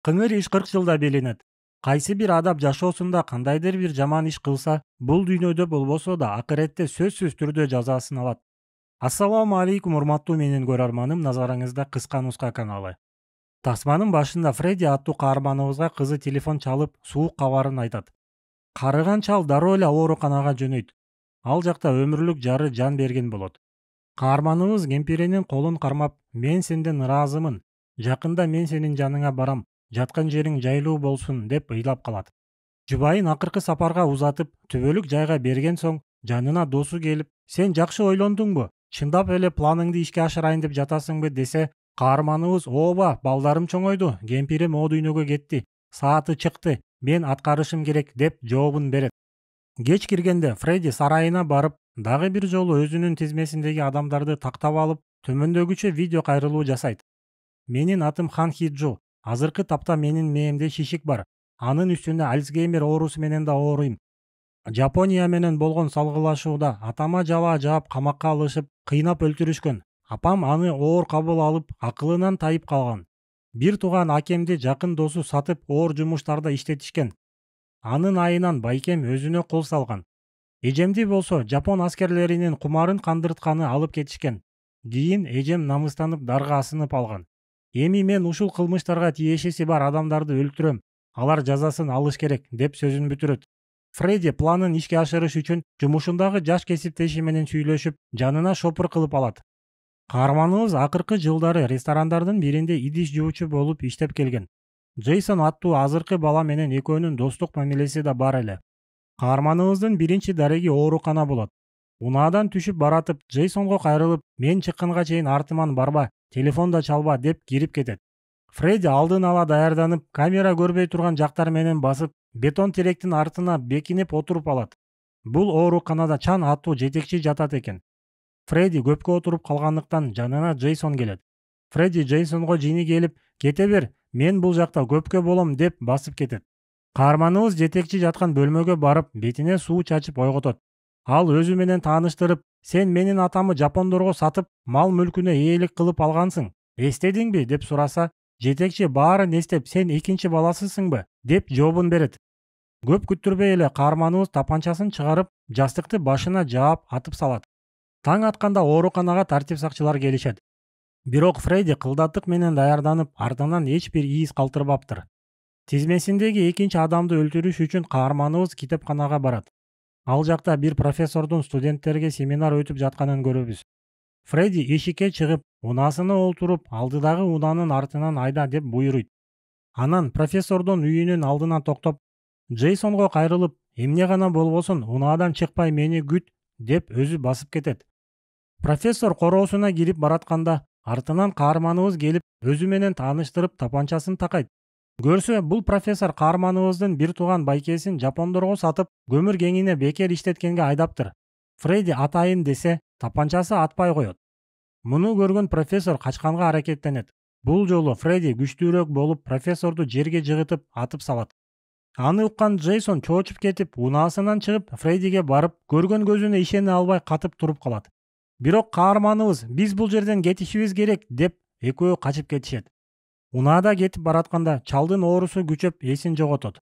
Кыңыр иш 40 жылда белинет. Кайсы бир адам жашоосунда кандайдыр бир жаман иш кылса, бул дүйнөдө болбосо да акыретте сөзсүз түрдө жазасын алат. Ассаламу алейкум урматтуу менин көрөрманым, назарыңызда кыска нуска каналы. Тасманын башында Фредди аттуу каарманыбызга кызы телефон чалып, суук кабарын айтат. Карыган чал дароо эле ооруканага жөнөйт. Ал жакта өмүрлүк жары жан берген болот. Каарманыбыз кемпиринин колун кармап, мен сенден ыраазымын. Жакында мен сенин жаныңа барам. Жаткан жериң жайлуу болсун деп ыйлап калат. Жубайын акыркы сапарга узатып, түбөлүк жайга берген соң, жанына досу келип, сен жакшы ойлондуңбу? Чындап эле планыңды ишке ашырайын деп жатасыңбы десе, каарманыбыз ооба, балдарым чоңойду, кемпирим о дүйнөгө кетти, сааты чыкты, мен аткарышым керек деп жообун берет. Кеч киргенде Фредди сарайына барып, дагы бир жолу өзүнүн тизмесиндеги адамдарды тактап алып, төмөндөгүчө видео кайрылуу жасайт. Менин атым Хан Хиджу. Азыркы тапта менин мээмде шишик бар. Анын үстүнө Альцгеймер оорусу менен да ооруйм. Жапония менен болгон салгылашууда атама жала жаап камакка алышып, кыйнап өлтүрүшкөн. Апам аны оор кабыл алып, акылынан тайып калган. Бир тууган акемди жакын досу сатып, оор жумуштарда иштетишкен. Анын айынан байкем өзүнө кол салган. Эжемди болсо жапон аскерлеринин кумарын кандыртканы алып кетишкен. Кийин эжем намыстанып дарга асынып алган. Эми мен ушул кылмыштарга тиешеси бар адамдарды өлтүрөм. Алар жазасын алыш керек деп сөзүн бүтүрөт. Фредди планын ишке ашырыш үчүн жумушундагы жаш кесиптеши менен сүйлөшүп, жанына шопур кылып алат. Каарманыбыз акыркы жылдары ресторандардын биринде идиш жуучу болуп иштеп келген. Джейсон аттуу азыркы бала менен экөөнүн достук мамилеси да бар эле. Каарманыбыздын биринчи дареги оорукана болот. Унаадан түшүп баратып, Джейсонго кайрылып, мен чыкканга чейин артыман барба, телефон да чалба деп кирип кетет. Фредди алдын ала даярданып, камера көрбөй турган жактар менен басып, бетон теректин артына бекинип отуруп алат. Бул ооруканада Чан аттуу жетекчи жатат экен. Фредди көпкө отуруп калгандыктан жанына Джейсон келет. Фредди Джейсонго жини келип, кете бер, мен бул жакта көпкө болом деп басып кетет. Каарманыбыз жетекчи жаткан бөлмөгө барып, бетине суу чачып ойготот. Ал өзү менен тааныштырып, сен менин атамы жапондорго сатып, мал мүлкүнө ээлик кылып алгансың. Эстедиңби деп сураса, жетекчи баарын эстеп, сен экинчи баласысыңбы деп жообун берет. Көп күттүрбөй эле каарманыбыз тапанчасын чыгарып, жастыкты башына жаап атып салат. Таң атканда ооруканага тартип сакчылар келишет. Бирок Фредди кылдаттык менен даярданып, артынан эч бир из калтырбаптыр. Тизмесиндеги экинчи адамды өлтүрүш үчүн каарманыбыз китепканага барат. Ал жакта бир профессордун студенттерге семинар өтүп жатканын көрөбүз. Фредди эшикке чыгып, унаасына олтуруп, алдыдагы унаанын артынан айда деп буйруйт. Анан профессордун үйүнүн алдына токтоп, Джейсонго кайрылып, эмне гана болбосун унаадан чыкпай мени күт деп өзү басып кетет. Профессор короосуна кирип баратканда, артынан каарманыбыз келип, өзү менен тааныштырып, тапанчасын такайт. Көрсө, бул профессор каарманыбыздын бир тууган байкесин жапондорго сатып, көмүр кеңине бекер иштеткенге айдаптыр. Фредди атайын десе, тапанчасы атпай коет. Муну көргөн профессор качканга аракеттенет. Бул жолу Фредди күчтүүрөөк болуп, профессорду жерге жыгытып, атып салат. Аны уккан Джейсон чоочуп кетип, унаасынан чыгып, Фреддиге барып, көргөн көзүнө ишене албай катып туруп калат. Бирок каарманыбыз, биз бул жерден кетишибиз керек деп экөө качып кетишет. Унаада кетип баратканда, чалдын оорусу күчөп, эсин жоготот.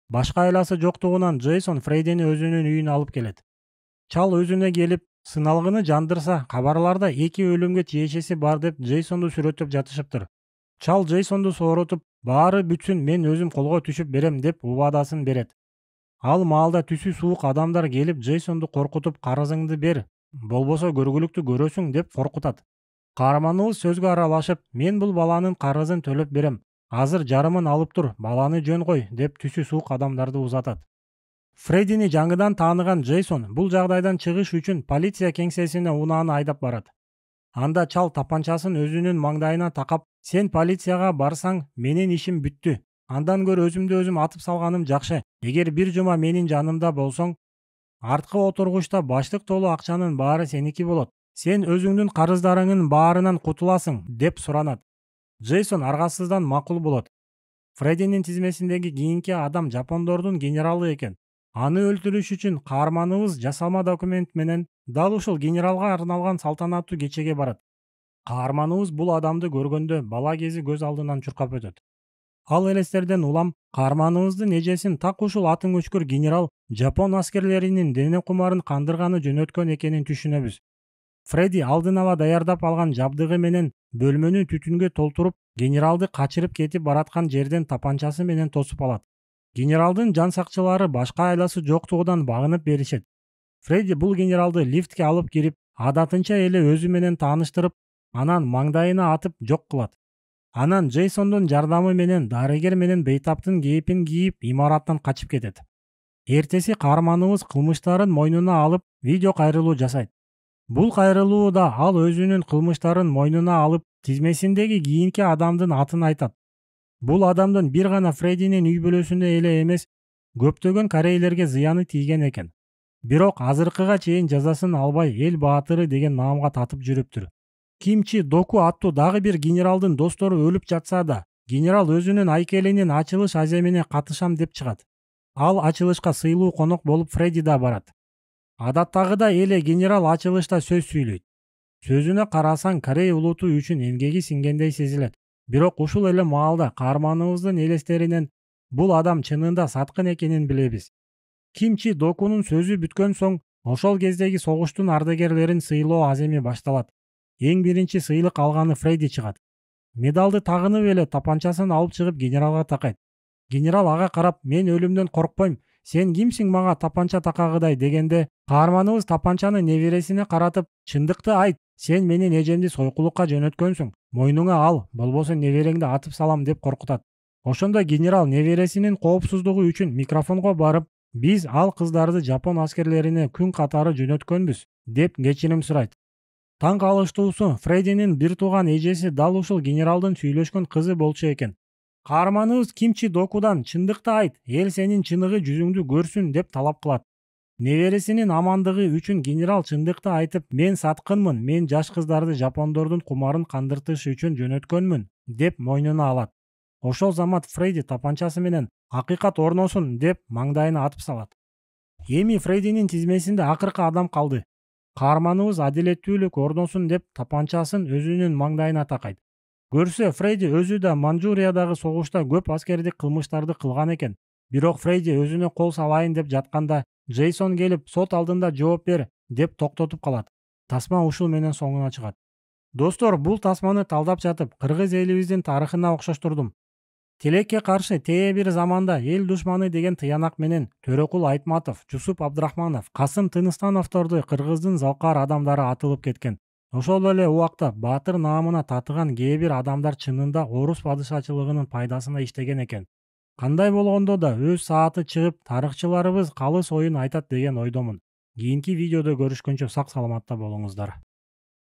Башка айласы жоктугунан Джейсон Фреддини өзүнүн үйүнө алып келет. Чал өзүнө келип, сыналгыны жандырса, кабарларда 2 өлүмгө тиешеси бар деп Джейсонду сүрөттөп жатышыптыр. Чал Джейсонду сооротуп, баары бүтсүн, мен өзүм колго түшүп берем деп убадасын берет. Ал маалда түсү суук адамдар келип Джейсонду коркутуп, карызыңды бер, болбосо көргүлүктү көрөсүң деп коркутат. Каарманыбыз сөзгө аралашып, мен бул баланын карызын төлөп берем. Азыр жарымын алып тур, баланы жөн кой деп түсү суук адамдарды узатат. Фреддини жаңыдан тааныган Джейсон бул жагдайдан чыгыш үчүн полиция кеңсесине унааны айдап барат. Анда чал тапанчасын өзүнүн маңдайына такап, сен полицияга барсаң, менин ишим бүттү. Андан көрө өзүмдү өзүм атып салганым жакшы. Эгер бир жума менин жанымда болсоң, арткы отургучта баштык толуу акчанын баары сеники болот. Сен өзүңдүн карыздарыңын баарынан кутуласың деп суранат. Джейсон аргасыздан макул болот. Фреддинин тизмесиндеги кийинки адам жапондордун генералы экен. Аны өлтүрүш үчүн каарманыбыз жасалма документ менен дал ушул генералга арналган салтанаттуу кечеге барат. Каарманыбыз бул адамды көргөндө бала кези көз алдынан чуркап өтөт. Ал элестерден улам каарманыбыздын эжесин так ушул атын өчкүр генерал жапон аскерлеринин дене кумарын кандырганы жөнөткөн экенин түшүнөбүз. Фредди алдын ала даярдап алган жабдыгы менен бөлмөнү түтүнгө толтуруп, генералды качырып кетип бараткан жерден тапанчасы менен тосуп алат. Генералдын жан сакчылары башка айласы жоктугунан багынып беришет. Фредди бул генералды лифтке алып кирип, адатынча эле өзү менен тааныштырып, анан маңдайына атып жок кылат. Анан Джейсондун жардамы менен дарыгер менен бейтаптын кейпин кийип имараттан качып кетет. Эртеси каарманыбыз кылмыштарын мойнуна алып, видео кайрылуу жасайт. Бул кайрылууда ал өзүнүн кылмыштарын мойнуна алып, тизмесиндеги кийинки адамдын атын айтат. Бул адамдын бир гана Фреддинин үй бүлөсүнө эле эмес, көптөгөн корейлерге зыяны тийген экен. Бирок азыркыга чейин жазасын албай эл баатыры деген наамга татып жүрүптүр. Ким Чи Доку аттуу дагы бир генералдын достору өлүп жатса да, генерал өзүнүн айкелинин ачылыш аземине катышам деп чыгат. Ал ачылышка сыйлуу конок болуп Фредди да барат. Адаттагыдай эле генерал ачылышта сөз сүйлөйт. Сөзүнө карасаң Корей улуту үчүн эмгеги сиңгендей сезилет. Бирок ушул эле маалда каарманыбыздын элестеринен бул адам чынында саткын экенин билебиз. Ким Чи Докунун сөзү бүткөн соң, ошол кездеги согуштун ардагерлерин сыйлоо аземи башталат. Эң биринчи сыйлык алганы Фредди чыгат. Медалды тагынып эле тапанчасын алып чыгып генералга такайт. Генерал ага карап, мен өлүмдөн коркпойм, сен кимсиң мага тапанча такагыдай дегенде, каарманыбыз тапанчаны небересине каратып, чындыкты айт, сен менин эжемди сойкулукка жөнөткөнсүң, мойнуңа ал, болбосо небереңди атып салам деп коркутат. Ошондо генерал небересинин коопсуздугу үчүн микрофонго барып, биз ал кыздарды жапон аскерлерине күн катары жөнөткөнбүз деп кечирим сурайт. Таң калыштуусу, Фреддинин бир тууган эжеси дал ушул генералдын сүйлөшкөн кызы болчу экен. Каарманыбыз Ким Чи Докудан чындыкты айт, эл сенин чыныгы жүзүңдү көрсүн деп талап кылат. Небересинин амандыгы үчүн генерал чындыкты айтып, мен саткынмын, мен жаш кыздарды жапондордун кумарын кандыртыш үчүн жөнөткөнмүн деп мойнуна алат. Ошол замат Фредди тапанчасы менен акыйкат орносун деп маңдайына атып салат. Эми Фреддинин тизмесинде акыркы адам калды. Каарманыбыз адилеттүүлүк орносун деп тапанчасын өзүнүн маңдайына такайт. Көрсө, Фредди өзү да Манчжуриядагы согушта көп аскердик кылмыштарды кылган экен. Бирок Фредди өзүнө кол салайын деп жатканда, Джейсон келип, сот алдында жооп бер деп токтотуп калат. Тасма ушул менен соңуна чыгат. Достор, бул тасманы талдап жатып, кыргыз элибиздин тарыхына окшоштурдум. Тилекке каршы тээ бир заманда эл душманы деген тыянак менен Төрөкул Айтматов, Жусуп Абдрахманов, Касым Тыныстановторду кыргыздын залкаар адамдары атылып кеткен. Ошол эле убакта баатыр наамына татыган кээ бир адамдар чынында орус падышачылыгынын пайдасына иштеген экен. Кандай болгондо да өз сааты чыгып, тарыхчыларыбыз калыс оюн айтат деген ойдомун. Кийинки видеодо көрүшкөнчө сак саламатта болуңуздар.